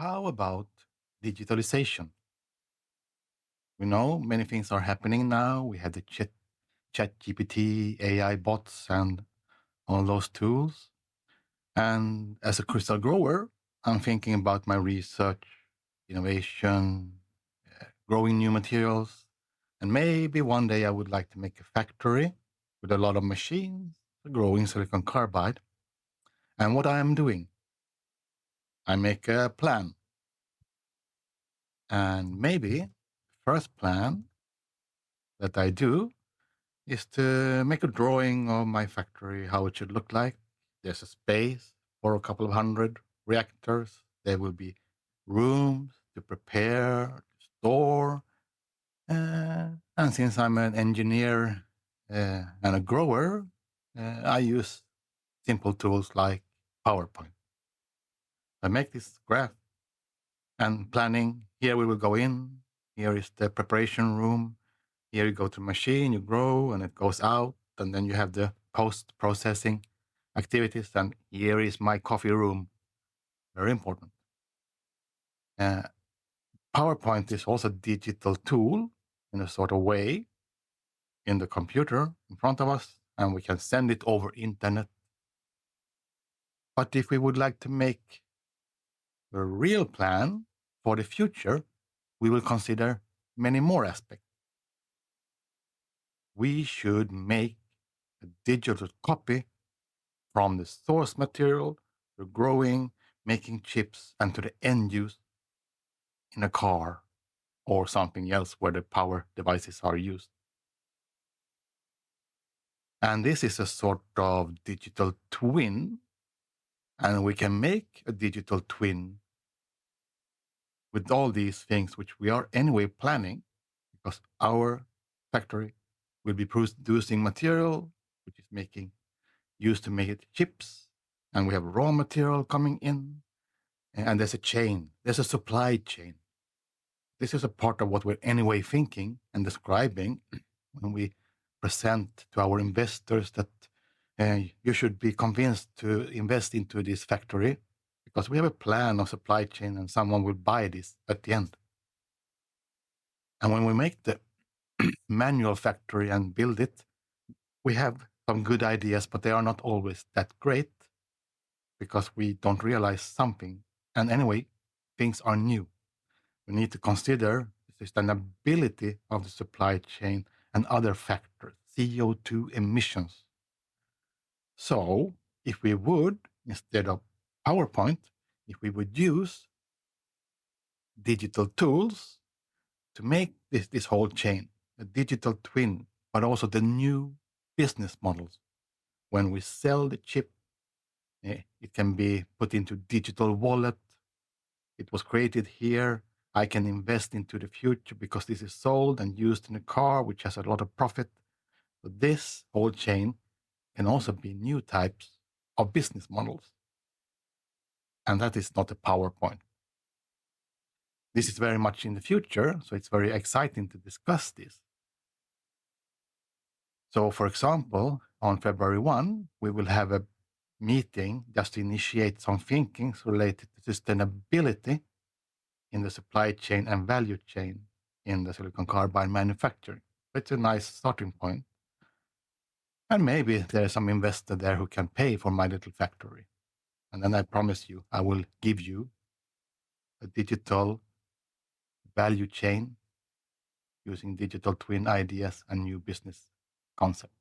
How about digitalization? We know many things are happening now. We have the chat GPT, AI bots, and all those tools. And as a crystal grower, I'm thinking about my research, innovation, growing new materials. And maybe one day I would like to make a factory with a lot of machines growing silicon carbide. And what I am doing, I make a plan. And maybe the first plan that I do is to make a drawing of my factory, how it should look like. There's a space for a couple of hundred reactors. There will be rooms to prepare, to store. And since I'm an engineer and a grower, I use simple tools like PowerPoint. I make this graph and planning. Here we will go in. Here is the preparation room. Here you go to machine, you grow, and it goes out, and then you have the post-processing activities. And here is my coffee room. Very important. Uh, PowerPoint is also a digital tool in a sort of way in the computer in front of us, and we can send it over internet. But if we would like to make a real plan for the future, we will consider many more aspects. We should make a digital copy from the source material to growing, making chips, and to the end use in a car or something else where the power devices are used. And this is a sort of digital twin, and we can make a digital twin with all these things which we are anyway planning, because our factory will be producing material which is making used to make it chips, and we have raw material coming in, and there's a chain, there's a supply chain. This is a part of what we're anyway thinking and describing when we present to our investors that you should be convinced to invest into this factory because we have a plan of supply chain and someone will buy this at the end. And when we make the manual factory and build it, we have some good ideas, but they are not always that great because we don't realize something. And anyway, things are new. We need to consider the sustainability of the supply chain and other factors, CO2 emissions. So, if we would, instead of PowerPoint, if we would use digital tools to make this whole chain, a digital twin, but also the new business models. When we sell the chip, it can be put into digital wallet. It was created here. I can invest into the future because this is sold and used in a car, which has a lot of profit. So this whole chain can also be new types of business models. And that is not a PowerPoint. This is very much in the future, so it's very exciting to discuss this. So, for example, on February 1, we will have a meeting just to initiate some thinkings related to sustainability in the supply chain and value chain in the silicon carbide manufacturing. It's a nice starting point. And maybe there's some investor there who can pay for my little factory. And then I promise you, I will give you a digital value chain using digital twin ideas and new business concepts.